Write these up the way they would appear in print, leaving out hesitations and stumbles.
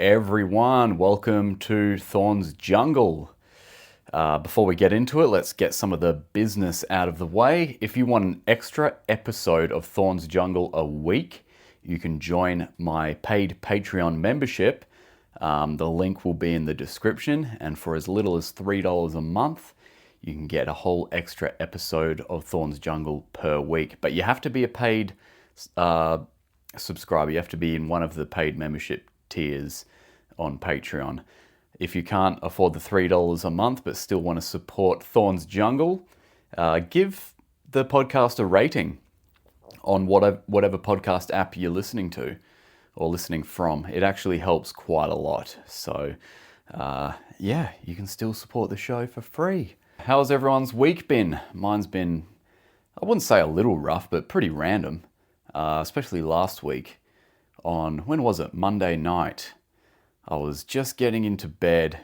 everyone, welcome to Thorn's Jungle. Before we get into it, let's get some of the business out of the way. If you want an extra episode of Thorn's Jungle a week, you can join my paid Patreon membership. The link will be in the description, and for as little as $3 a month, you can get a whole extra episode of Thorn's Jungle per week. But you have to be a paid subscriber. You have to be in one of the paid membership tiers on Patreon. If you can't afford the $3 a month but still want to support Thorn's Jungle, give the podcast a rating on whatever podcast app you're listening to or listening from. It actually helps quite a lot. So yeah, you can still support the show for free. How's everyone's week been? Mine's been, I wouldn't say a little rough, but pretty random. Especially last week on, when was it? Monday night. I was just getting into bed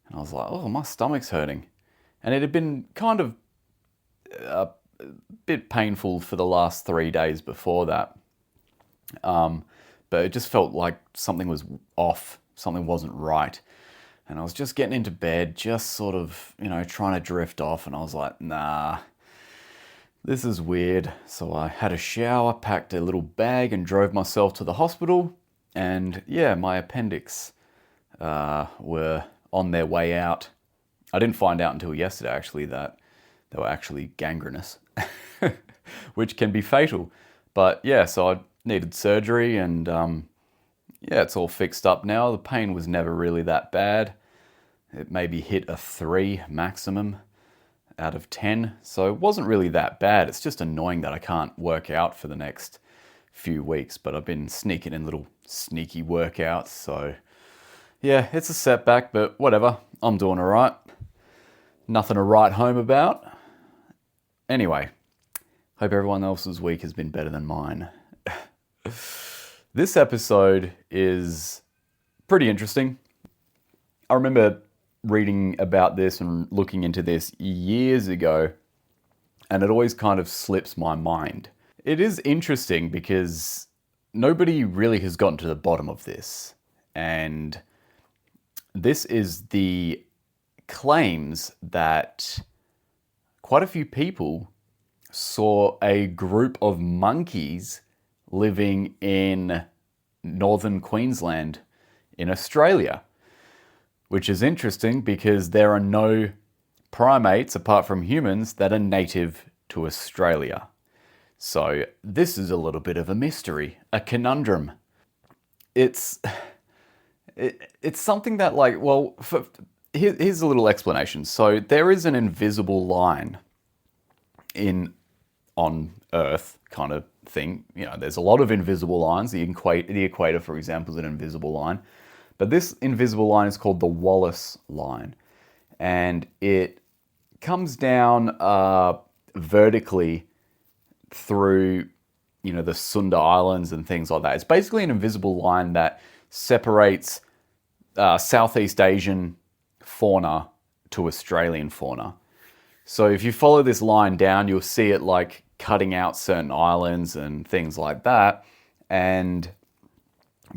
and I was like, oh, my stomach's hurting. And it had been kind of a bit painful for the last 3 days before that. But it just felt like something was off, something wasn't right. And I was just getting into bed, just sort of, trying to drift off. And I was like, nah, this is weird. So I had a shower, packed a little bag and drove myself to the hospital. And yeah, my appendix were on their way out. I didn't find out until yesterday, actually, that they were actually gangrenous, which can be fatal. But yeah, so I needed surgery and yeah, it's all fixed up now. The pain was never really that bad. It maybe hit a 3 maximum out of 10. So it wasn't really that bad. It's just annoying that I can't work out for the next few weeks, but I've been sneaking in little sneaky workouts. So yeah, it's a setback, but whatever. I'm doing all right. Nothing to write home about. Anyway, hope everyone else's week has been better than mine. This episode is pretty interesting. I remember reading about this and looking into this years ago, and it always kind of slips my mind. It is interesting because nobody really has gotten to the bottom of this. And this is the claims that quite a few people saw a group of monkeys living in northern Queensland in Australia, which is interesting because there are no primates apart from humans that are native to Australia. So this is a little bit of a mystery, a conundrum. It's something that here's a little explanation. So there is an invisible line on Earth kind of thing. There's a lot of invisible lines. The equator, for example, is an invisible line. But this invisible line is called the Wallace Line. And it comes down vertically through, the Sunda Islands and things like that. It's basically an invisible line that separates Southeast Asian fauna to Australian fauna. So if you follow this line down, you'll see it like cutting out certain islands and things like that. And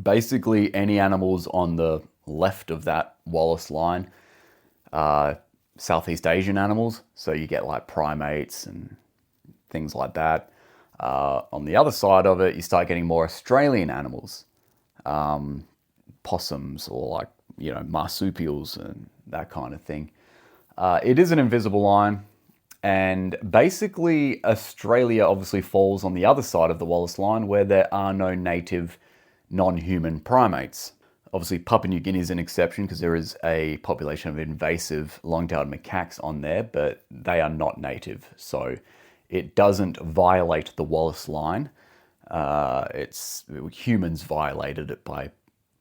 basically any animals on the left of that Wallace line are Southeast Asian animals. So you get like primates and things like that. On the other side of it, you start getting more Australian animals, possums or marsupials and that kind of thing. It is an invisible line, and basically Australia obviously falls on the other side of the Wallace Line where there are no native non-human primates. Obviously Papua New Guinea is an exception because there is a population of invasive long-tailed macaques on there, but they are not native, so it doesn't violate the Wallace Line. Humans violated it by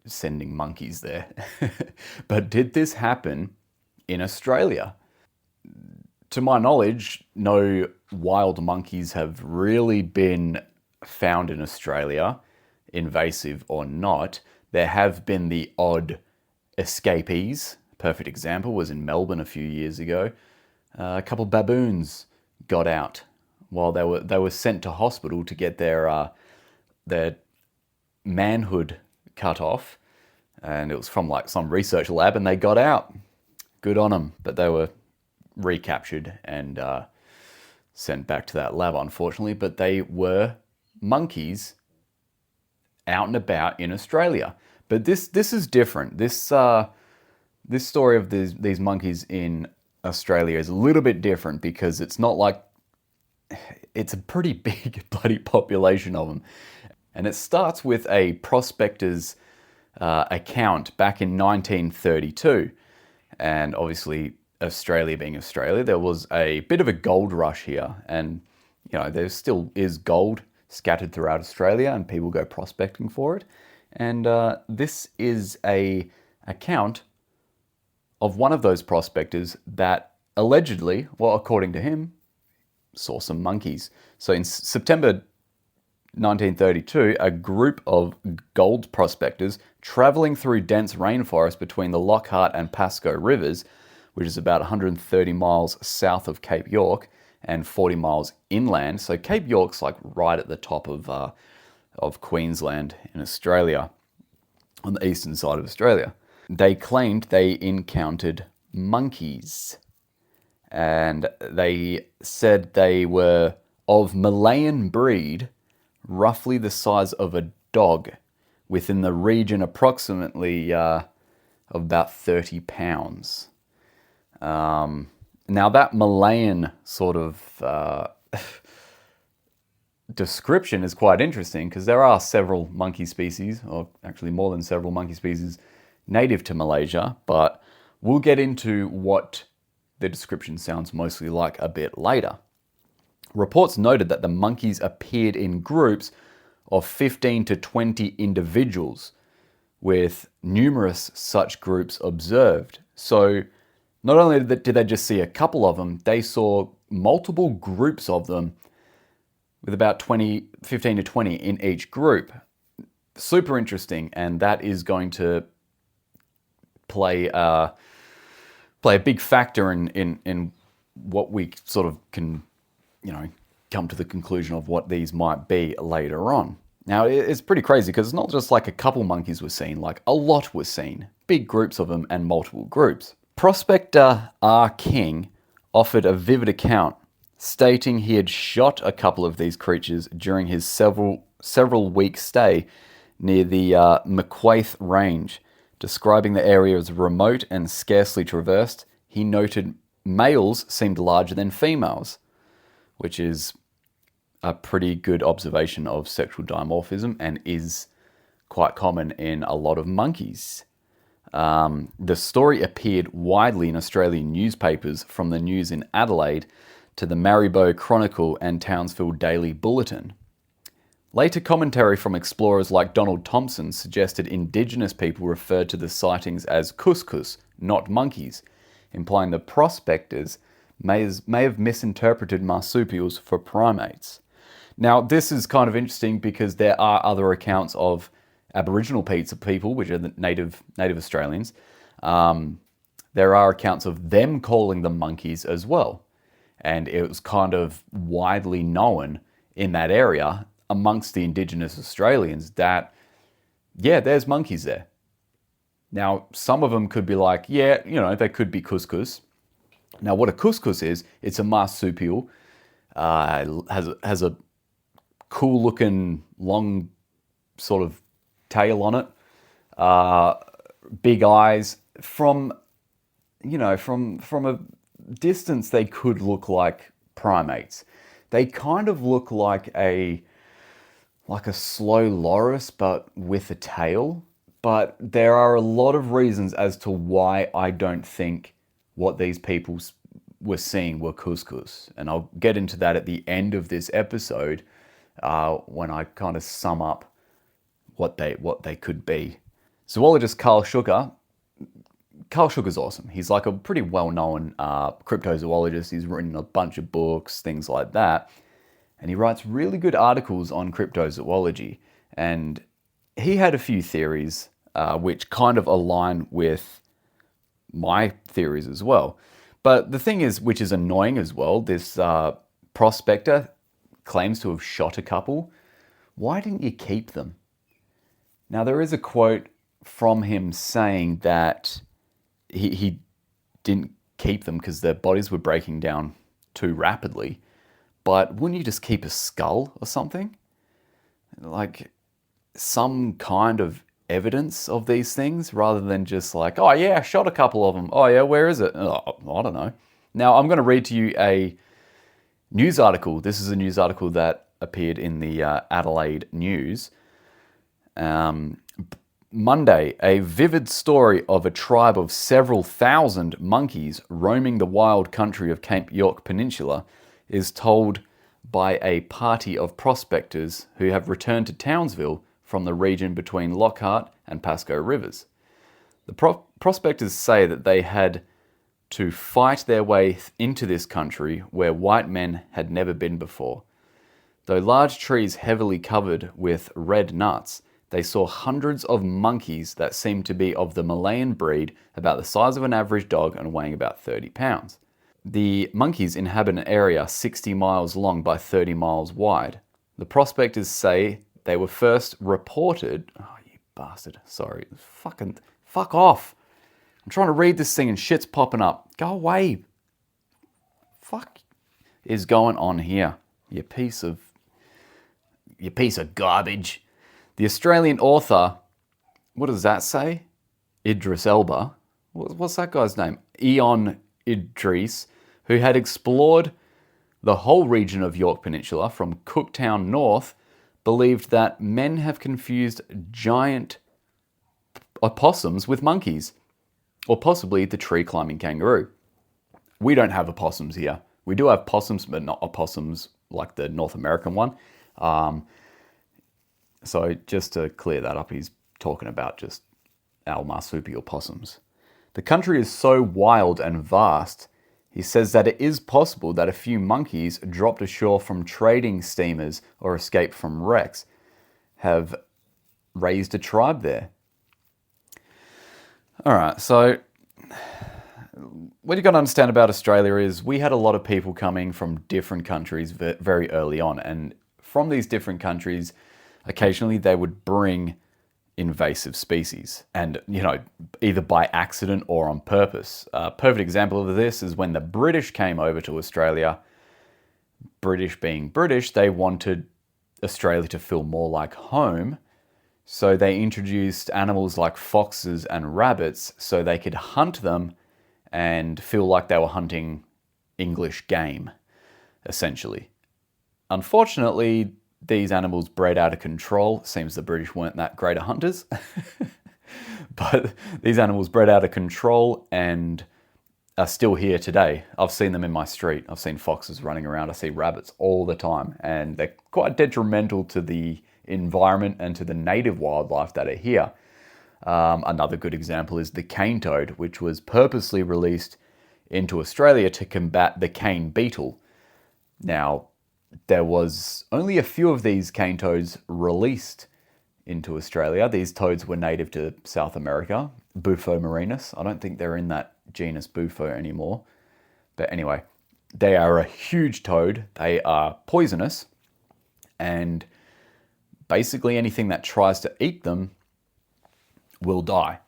sending monkeys there. But did this happen in Australia? To my knowledge, no wild monkeys have really been found in Australia, invasive or not. There have been the odd escapees. Perfect example was in Melbourne a few years ago. A couple of baboons got out while they were sent to hospital to get their manhood cut off. And it was from like some research lab, and they got out. Good on them. But they were recaptured and sent back to that lab, unfortunately. But they were monkeys out and about in Australia. But this is different. This story of these monkeys in Australia is a little bit different, because it's not like, it's a pretty big bloody population of them. And it starts with a prospector's account back in 1932. And obviously, Australia being Australia, there was a bit of a gold rush here. And, there still is gold scattered throughout Australia, and people go prospecting for it. And this is a account of one of those prospectors that allegedly, well, according to him, saw some monkeys. So in September 1932, a group of gold prospectors traveling through dense rainforest between the Lockhart and Pasco rivers, which is about 130 miles south of Cape York and 40 miles inland. So Cape York's like right at the top of Queensland in Australia, on the eastern side of Australia. They claimed they encountered monkeys. And they said they were of Malayan breed, roughly the size of a dog, within the region approximately of about 30 pounds. Now that Malayan sort of description is quite interesting, because there are several monkey species, or actually more than several monkey species, native to Malaysia, but we'll get into what the description sounds mostly like a bit later. Reports noted that the monkeys appeared in groups of 15 to 20 individuals, with numerous such groups observed. So not only did they just see a couple of them, they saw multiple groups of them, with about 15 to 20 in each group. Super interesting, and that is going to play a big factor in what we sort of can, come to the conclusion of what these might be later on. Now, it's pretty crazy, because it's not just like a couple monkeys were seen, like a lot were seen. Big groups of them and multiple groups. Prospector R. King offered a vivid account, stating he had shot a couple of these creatures during his several week stay near the Macquaith Range. Describing the area as remote and scarcely traversed, he noted males seemed larger than females, which is a pretty good observation of sexual dimorphism and is quite common in a lot of monkeys. The story appeared widely in Australian newspapers, from the News in Adelaide to the Maribo Chronicle and Townsville Daily Bulletin. Later commentary from explorers like Donald Thompson suggested Indigenous people referred to the sightings as couscous, not monkeys, implying the prospectors may have misinterpreted marsupials for primates. Now, this is kind of interesting, because there are other accounts of Aboriginal people, which are the native Australians. There are accounts of them calling them monkeys as well. And it was kind of widely known in that area amongst the Indigenous Australians that, yeah, there's monkeys there. Now, some of them could be like, yeah, they could be couscous. Now, what a couscous is, it's a marsupial, has a cool looking long sort of tail on it, big eyes. From a distance, they could look like primates. They kind of look like a slow loris, but with a tail. But there are a lot of reasons as to why I don't think what these people were seeing were couscous. And I'll get into that at the end of this episode, when I kind of sum up what they could be. Zoologist Carl Schucker. Carl Schucker's awesome. He's like a pretty well-known cryptozoologist. He's written a bunch of books, things like that. And he writes really good articles on cryptozoology. And he had a few theories which kind of align with my theories as well. But the thing is, which is annoying as well, this prospector claims to have shot a couple. Why didn't you keep them? Now, there is a quote from him saying that he didn't keep them because their bodies were breaking down too rapidly. But wouldn't you just keep a skull or something? Like some kind of evidence of these things rather than just like, oh yeah, I shot a couple of them. Oh yeah, where is it? Oh, I don't know. Now I'm going to read to you a news article. This is a news article that appeared in the Adelaide News. Monday, a vivid story of a tribe of several thousand monkeys roaming the wild country of Cape York Peninsula is told by a party of prospectors who have returned to Townsville from the region between Lockhart and Pasco Rivers. The prospectors say that they had to fight their way into this country where white men had never been before. Though large trees heavily covered with red nuts, they saw hundreds of monkeys that seemed to be of the Malayan breed, about the size of an average dog and weighing about 30 pounds. The monkeys inhabit an area 60 miles long by 30 miles wide. The prospectors say they were first reported... Oh, you bastard. Sorry. Fuck off. I'm trying to read this thing and shit's popping up. Go away. Fuck is going on here? You piece of garbage. The Australian author, what does that say? Idris Elba. What's that guy's name? Eon Idris, who had explored the whole region of York Peninsula from Cooktown north, believed that men have confused giant opossums with monkeys, or possibly the tree-climbing kangaroo. We don't have opossums here. We do have possums, but not opossums like the North American one. So just to clear that up, he's talking about just our marsupial possums. The country is so wild and vast, he says that it is possible that a few monkeys dropped ashore from trading steamers or escaped from wrecks have raised a tribe there. All right, so what you've got to understand about Australia is we had a lot of people coming from different countries very early on, and from these different countries, occasionally they would bring invasive species, and either by accident or on purpose. A perfect example of this is when the British came over to Australia. British being British, they wanted Australia to feel more like home, so they introduced animals like foxes and rabbits so they could hunt them and feel like they were hunting English game, essentially. Unfortunately, these animals bred out of control. Seems the British weren't that great at hunters. But these animals bred out of control and are still here today. I've seen them in my street. I've seen foxes running around. I see rabbits all the time. And they're quite detrimental to the environment and to the native wildlife that are here. Another good example is the cane toad, which was purposely released into Australia to combat the cane beetle. Now, there was only a few of these cane toads released into Australia. These toads were native to South America, Bufo marinus. I don't think they're in that genus Bufo anymore. But anyway, they are a huge toad. They are poisonous. And basically anything that tries to eat them will die.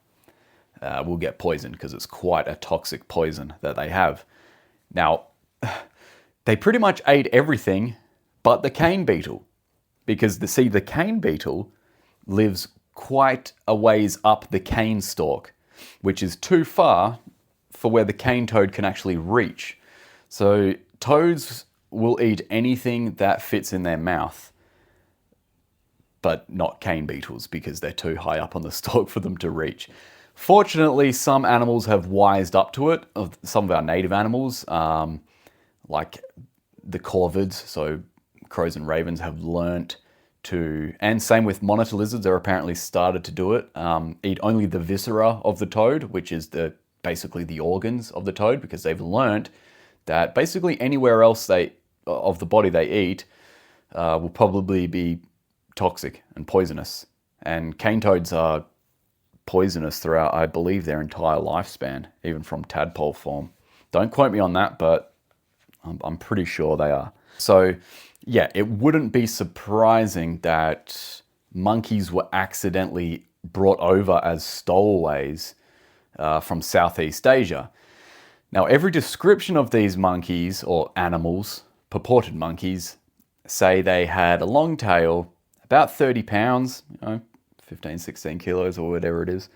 Will get poisoned because it's quite a toxic poison that they have. Now, they pretty much ate everything but the cane beetle, because the cane beetle lives quite a ways up the cane stalk, which is too far for where the cane toad can actually reach. So toads will eat anything that fits in their mouth, but not cane beetles because they're too high up on the stalk for them to reach. Fortunately, some animals have wised up to it, some of our native animals, like the corvids, so crows and ravens, have learnt to, and same with monitor lizards, they're apparently started to do it, eat only the viscera of the toad, which is basically the organs of the toad, because they've learnt that basically anywhere else of the body they eat will probably be toxic and poisonous. And cane toads are poisonous throughout, I believe, their entire lifespan, even from tadpole form. Don't quote me on that, but I'm pretty sure they are. So yeah, it wouldn't be surprising that monkeys were accidentally brought over as stowaways from Southeast Asia. Now, every description of these monkeys or animals, purported monkeys, say they had a long tail, about 30 pounds, 15, 16 kilos or whatever it is,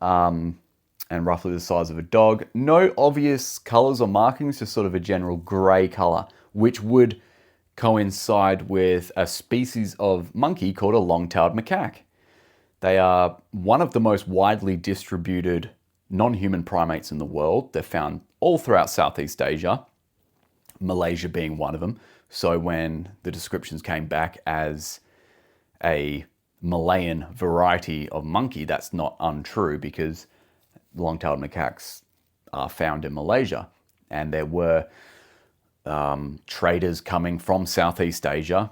and roughly the size of a dog. No obvious colors or markings, just sort of a general gray color, which would coincide with a species of monkey called a long-tailed macaque. They are one of the most widely distributed non-human primates in the world. They're found all throughout Southeast Asia, Malaysia being one of them. So when the descriptions came back as a Malayan variety of monkey, that's not untrue, because long-tailed macaques are found in Malaysia. And there were traders coming from Southeast Asia,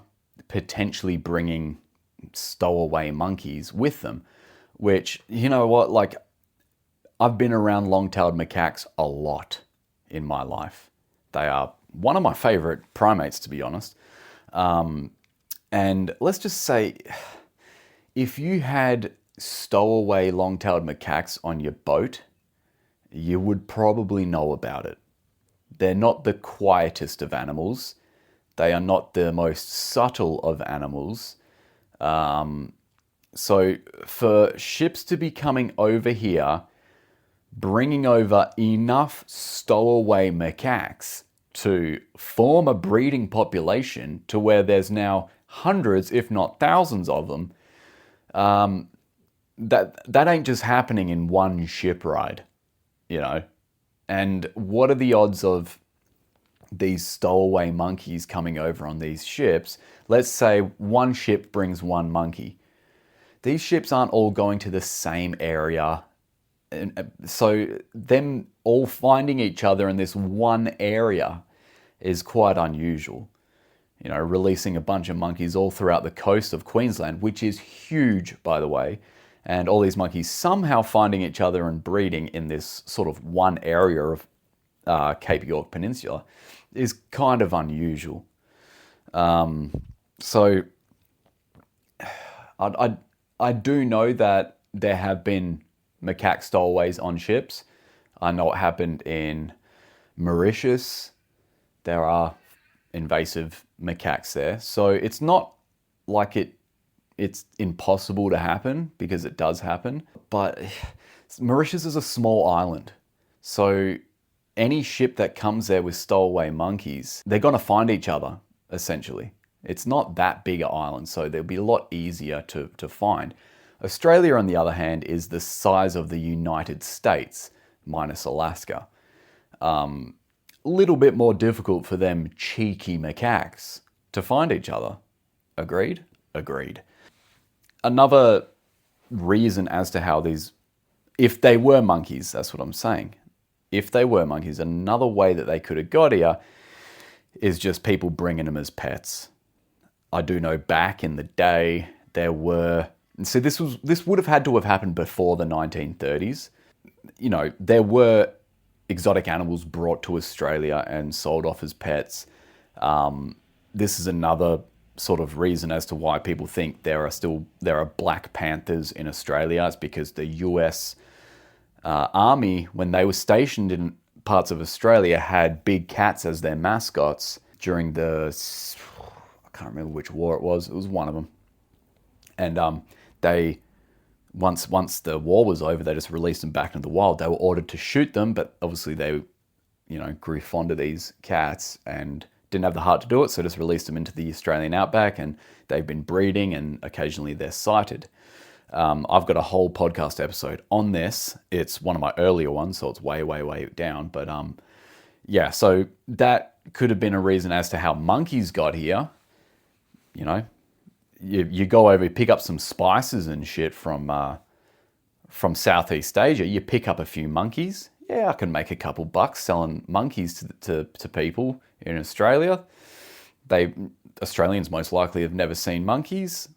potentially bringing stowaway monkeys with them, which, you know what, like, I've been around long-tailed macaques a lot in my life. They are one of my favorite primates, to be honest. And let's just say, if you had stowaway long-tailed macaques on your boat, you would probably know about it. They're not the quietest of animals. They are not the most subtle of animals. So for ships to be coming over here, bringing over enough stowaway macaques to form a breeding population to where there's now hundreds, if not thousands of them, that ain't just happening in one ship ride, you know? And what are the odds of these stowaway monkeys coming over on these ships? Let's say one ship brings one monkey. These ships aren't all going to the same area. And so them all finding each other in this one area is quite unusual. You know, releasing a bunch of monkeys all throughout the coast of Queensland, which is huge, by the way, and all these monkeys somehow finding each other and breeding in this sort of one area of Cape York Peninsula is kind of unusual. So I do know that there have been macaque stowaways on ships. I know it happened in Mauritius. There are invasive macaques there. So it's not like it's impossible to happen, because it does happen. But Mauritius is a small island. So any ship that comes there with stowaway monkeys, they're going to find each other, essentially. It's not that big an island, so they'll be a lot easier to find. Australia, on the other hand, is the size of the United States, minus Alaska. Little bit more difficult for them cheeky macaques to find each other. Agreed? Agreed. Another reason as to how these, if they were monkeys, that's what I'm saying. If they were monkeys, another way that they could have got here is just people bringing them as pets. I do know back in the day there were, and so this would have had to have happened before the 1930s. You know, there were exotic animals brought to Australia and sold off as pets. This is another sort of reason as to why people think there are black panthers in Australia. It's because the US Army, when they were stationed in parts of Australia, had big cats as their mascots during the, I can't remember which war it was one of them. And they, once the war was over, they just released them back into the wild. They were ordered to shoot them, but obviously they, you know, grew fond of these cats and didn't have the heart to do it, so just released them into the Australian outback, and they've been breeding, and occasionally they're sighted. I've got a whole podcast episode on this. It's one of my earlier ones, so it's way, way, way down. But yeah, so that could have been a reason as to how monkeys got here. You know, you go over, you pick up some spices and shit from Southeast Asia. You pick up a few monkeys. Yeah, I can make a couple bucks selling monkeys to people in Australia. Australians most likely have never seen monkeys.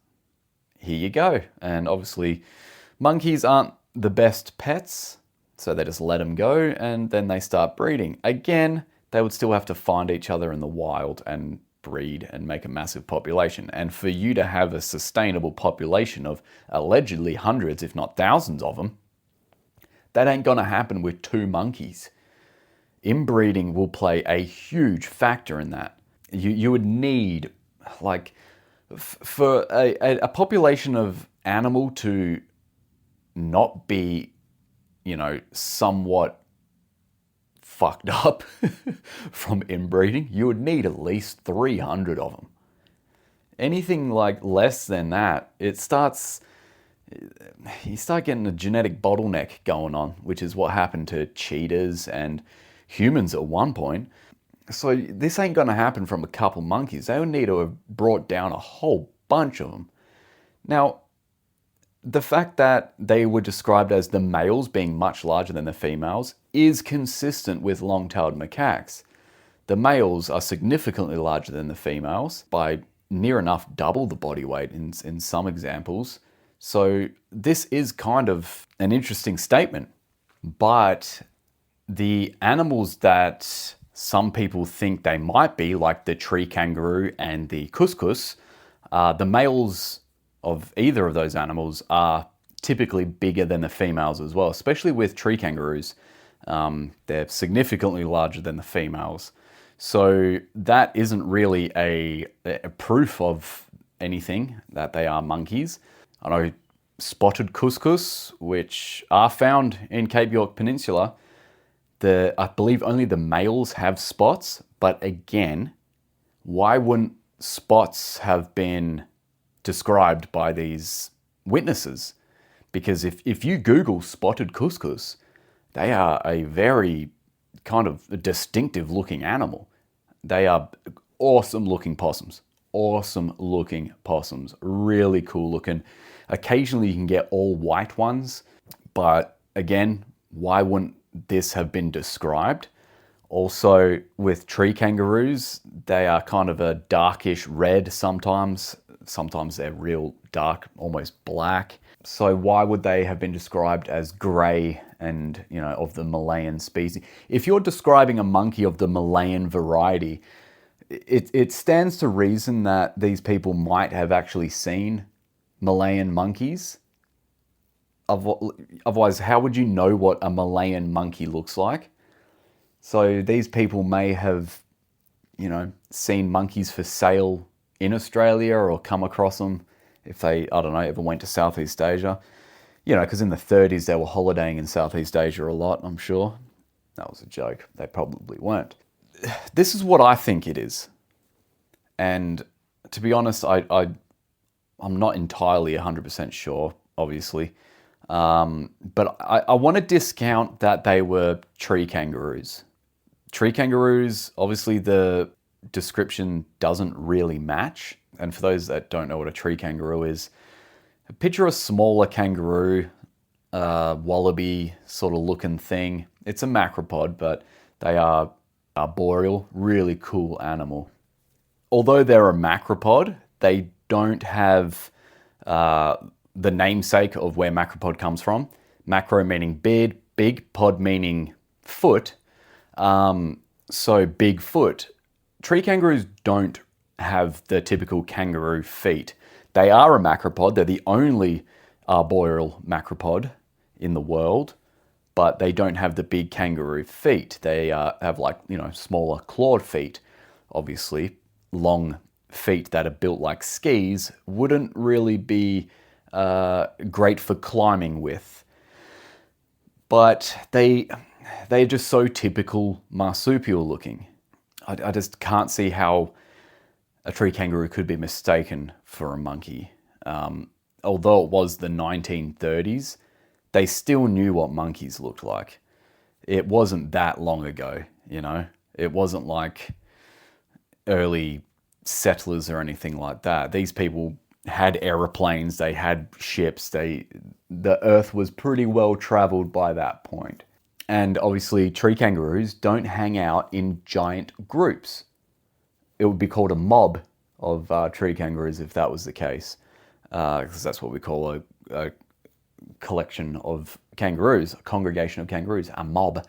Here you go. And obviously monkeys aren't the best pets, so they just let them go, and then they start breeding. Again, they would still have to find each other in the wild and breed and make a massive population. And for you to have a sustainable population of allegedly hundreds, if not thousands of them, that ain't gonna happen with 2 monkeys. Inbreeding will play a huge factor in that. You would need, like, for a population of animal to not be, somewhat fucked up from inbreeding, you would need at least 300 of them. Anything like less than that, you start getting a genetic bottleneck going on, which is what happened to cheetahs and humans at one point. So this ain't gonna happen from a couple monkeys. They would need to have brought down a whole bunch of them. Now, the fact that they were described as the males being much larger than the females is consistent with long-tailed macaques. The males are significantly larger than the females by near enough double the body weight in some examples. So this is kind of an interesting statement. But the animals that some people think they might be, like the tree kangaroo and the cuscus, the males of either of those animals are typically bigger than the females as well, especially with tree kangaroos. They're significantly larger than the females. So that isn't really a proof of anything that they are monkeys. I know spotted cuscus, which are found in Cape York Peninsula, I believe only the males have spots, but again, why wouldn't spots have been described by these witnesses? Because if you Google spotted cuscus, they are a very kind of distinctive looking animal. They are awesome looking possums. Awesome looking possums. Really cool looking. Occasionally you can get all white ones, but again, why wouldn't this have been described? Also, with tree kangaroos, they are kind of a darkish red sometimes. Sometimes they're real dark, almost black. So why would they have been described as grey and, of the Malayan species? If you're describing a monkey of the Malayan variety, it stands to reason that these people might have actually seen Malayan monkeys. Otherwise, how would you know what a Malayan monkey looks like? So these people may have, seen monkeys for sale in Australia or come across them if they, ever went to Southeast Asia. Because in the 30s they were holidaying in Southeast Asia a lot, I'm sure. That was a joke. They probably weren't. This is what I think it is. And to be honest, I'm not entirely 100% sure, obviously. But I want to discount that they were tree kangaroos. Tree kangaroos, obviously the description doesn't really match. And for those that don't know what a tree kangaroo is, picture a smaller kangaroo, wallaby sort of looking thing. It's a macropod, but they are arboreal, really cool animal. Although they're a macropod, they don't have the namesake of where macropod comes from. Macro meaning big, pod meaning foot. So big foot. Tree kangaroos don't have the typical kangaroo feet. They are a macropod. They're the only arboreal macropod in the world, but they don't have the big kangaroo feet. They have smaller clawed feet. Obviously, long feet that are built like skis wouldn't really be great for climbing with. But they're just so typical marsupial looking. I just can't see how a tree kangaroo could be mistaken for a monkey. Although it was the 1930s, they still knew what monkeys looked like. It wasn't that long ago, It wasn't like early settlers or anything like that. These people had aeroplanes, they had ships, the earth was pretty well traveled by that point. And obviously tree kangaroos don't hang out in giant groups. It would be called a mob of tree kangaroos if that was the case, because that's what we call a collection of kangaroos, a congregation of kangaroos, a mob.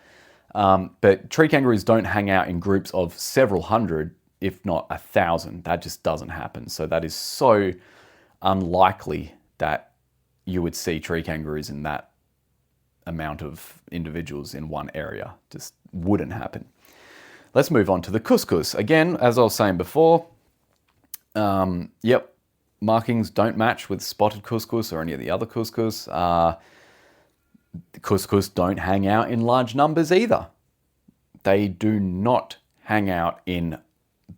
But tree kangaroos don't hang out in groups of several hundred. if not 1,000. That just doesn't happen. So that is so unlikely that you would see tree kangaroos in that amount of individuals in one area. Just wouldn't happen. Let's move on to the cuscus. Again, as I was saying before, yep, markings don't match with spotted cuscus or any of the other cuscus. Cuscus don't hang out in large numbers either. They do not hang out in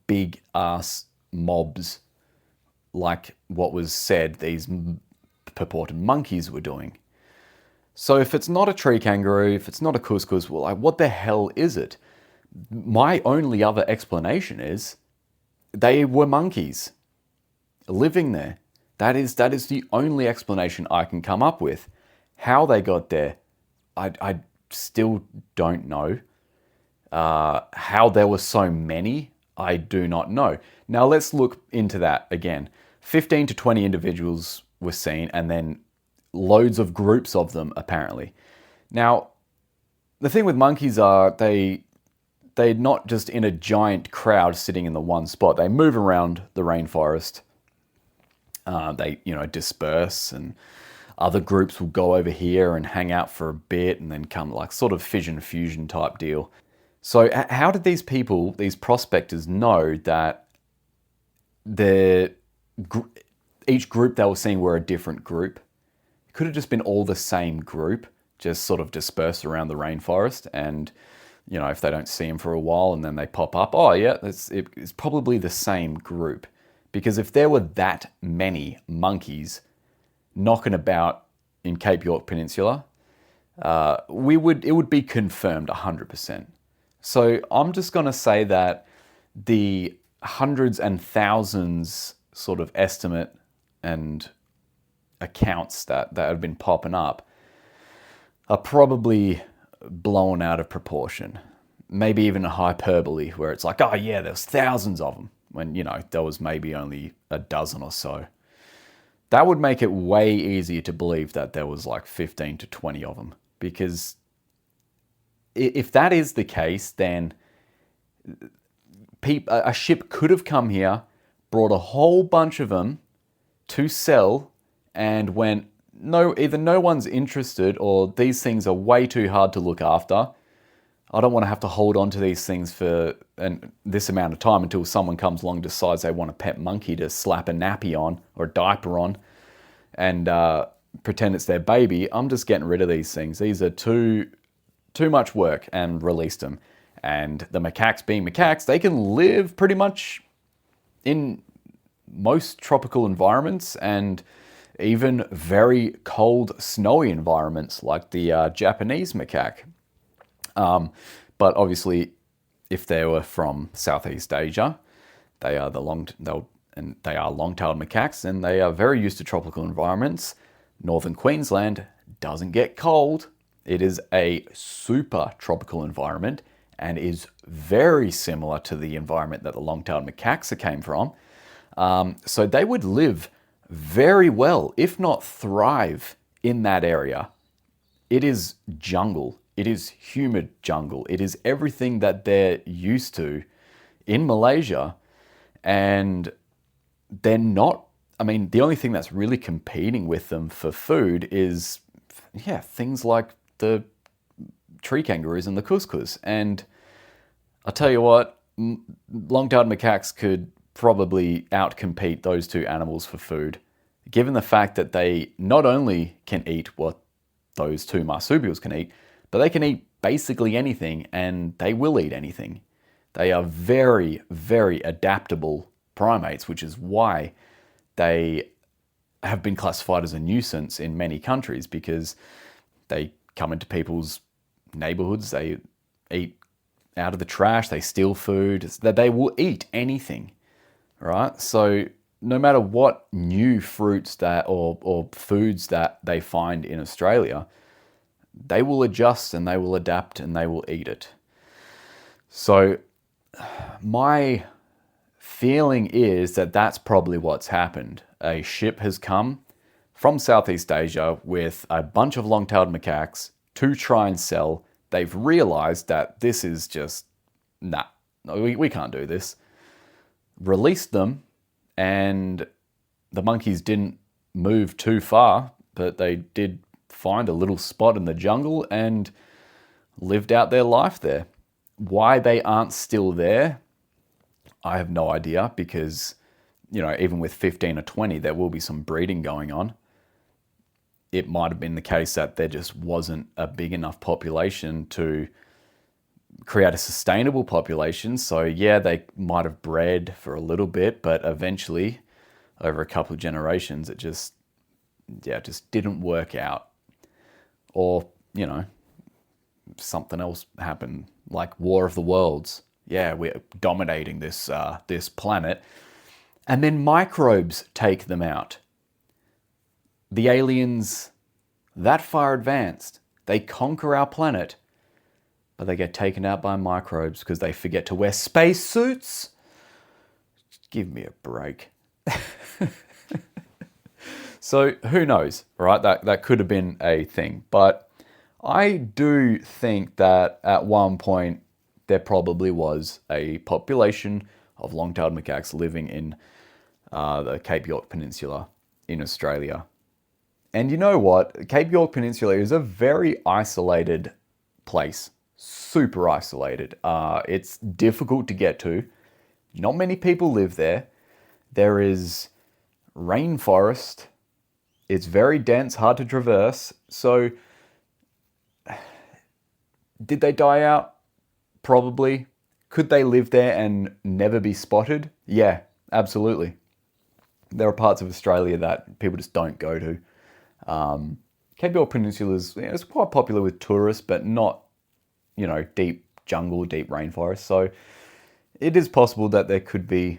big ass mobs like what was said these purported monkeys were doing. So if it's not a tree kangaroo, if it's not a cuscus, well, like, what the hell is it? My only other explanation is they were monkeys living there. That is the only explanation I can come up with. How they got there, I still don't know. How there were so many, I do not know. Now let's look into that again. 15 to 20 individuals were seen, and then loads of groups of them apparently. Now, the thing with monkeys are they're not just in a giant crowd sitting in the one spot. They move around the rainforest. They disperse, and other groups will go over here and hang out for a bit and then come, like sort of fission fusion type deal. So how did these people, these prospectors, know that each group they were seeing were a different group? It could have just been all the same group, just sort of dispersed around the rainforest. And, if they don't see them for a while and then they pop up, oh yeah, it's probably the same group. Because if there were that many monkeys knocking about in Cape York Peninsula, it would be confirmed 100%. So I'm just going to say that the hundreds and thousands sort of estimate and accounts that have been popping up are probably blown out of proportion. Maybe even a hyperbole where it's like, oh yeah, there's thousands of them, when, there was maybe only a dozen or so. That would make it way easier to believe that there was like 15 to 20 of them. Because if that is the case, then a ship could have come here, brought a whole bunch of them to sell, and went, no, either no one's interested or these things are way too hard to look after. I don't want to have to hold on to these things for this amount of time until someone comes along and decides they want a pet monkey to slap a nappy on or a diaper on and pretend it's their baby. I'm just getting rid of these things. These are too much work, and released them. And the macaques being macaques, they can live pretty much in most tropical environments and even very cold, snowy environments like the Japanese macaque. But obviously, if they were from Southeast Asia, they are long-tailed macaques, and they are very used to tropical environments. Northern Queensland doesn't get cold. It is a super tropical environment and is very similar to the environment that the long-tailed macaques came from. So they would live very well, if not thrive, in that area. It is jungle. It is humid jungle. It is everything that they're used to in Malaysia. And they're not, the only thing that's really competing with them for food is, things like the tree kangaroos and the cuscus. And I'll tell you what, long-tailed macaques could probably outcompete those two animals for food, given the fact that they not only can eat what those two marsupials can eat, but they can eat basically anything, and they will eat anything. They are very, very adaptable primates, which is why they have been classified as a nuisance in many countries, because they come into people's neighborhoods, they eat out of the trash, they steal food, that they will eat anything, right? So no matter what new fruits or foods that they find in Australia, they will adjust and they will adapt and they will eat it. So my feeling is that that's probably what's happened. A ship has come from Southeast Asia with a bunch of long-tailed macaques to try and sell. They've realized that this is just, we can't do this. released them, and the monkeys didn't move too far, but they did find a little spot in the jungle and lived out their life there. Why they aren't still there, I have no idea, because, even with 15 or 20, there will be some breeding going on. It might have been the case that there just wasn't a big enough population to create a sustainable population. So yeah, they might have bred for a little bit, but eventually, over a couple of generations, it just didn't work out. Or, something else happened, like War of the Worlds. Yeah, we're dominating this planet. And then microbes take them out. The aliens, that far advanced, they conquer our planet, but they get taken out by microbes because they forget to wear spacesuits. Give me a break. So who knows, right? That could have been a thing. But I do think that at one point there probably was a population of long-tailed macaques living in the Cape York Peninsula in Australia. And you know what? Cape York Peninsula is a very isolated place. Super isolated. It's difficult to get to. Not many people live there. There is rainforest. It's very dense, hard to traverse. So, did they die out? Probably. Could they live there and never be spotted? Yeah, absolutely. There are parts of Australia that people just don't go to. Cape York Peninsula is it's quite popular with tourists, but not, deep jungle, deep rainforest. So it is possible that there could be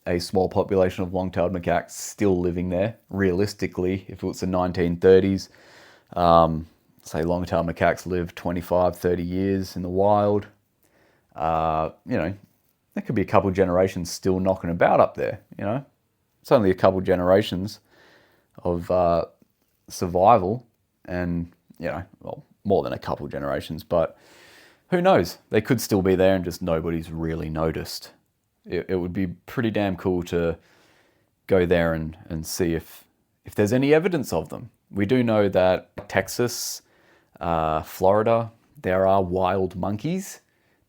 a small population of long-tailed macaques still living there. Realistically, if it was the 1930s, say long-tailed macaques live 25, 30 years in the wild, there could be a couple more still knocking about up there, It's only a couple generations of survival and, more than a couple generations, but who knows? They could still be there and just nobody's really noticed. It would be pretty damn cool to go there and see if there's any evidence of them. We do know that Texas, Florida, there are wild monkeys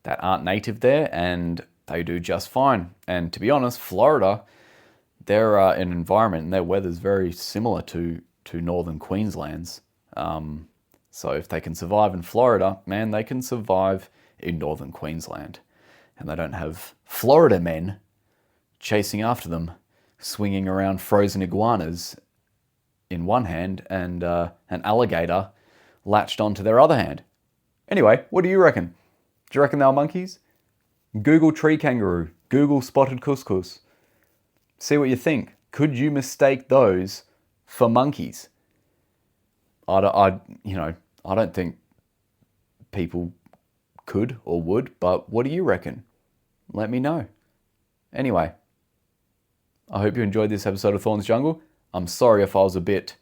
that aren't native there and they do just fine. And to be honest, Florida, they're an environment and their weather's very similar to northern Queensland's. So if they can survive in Florida, man, they can survive in northern Queensland. And they don't have Florida men chasing after them, swinging around frozen iguanas in one hand and an alligator latched onto their other hand. Anyway, what do you reckon? Do you reckon they were monkeys? Google tree kangaroo. Google spotted couscous. See what you think. Could you mistake those for monkeys? I don't think people could or would, but what do you reckon? Let me know. Anyway, I hope you enjoyed this episode of Thorns Jungle. I'm sorry if I was a bit,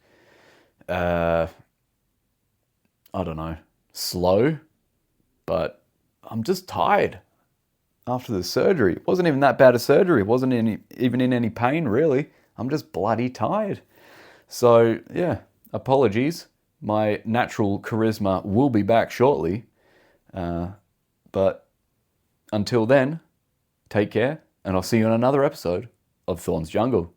slow, but I'm just tired after the surgery. It wasn't even that bad a surgery. It wasn't even in any pain, really. I'm just bloody tired. So, yeah, apologies. My natural charisma will be back shortly. But until then, take care, and I'll see you in another episode of Thorns Jungle.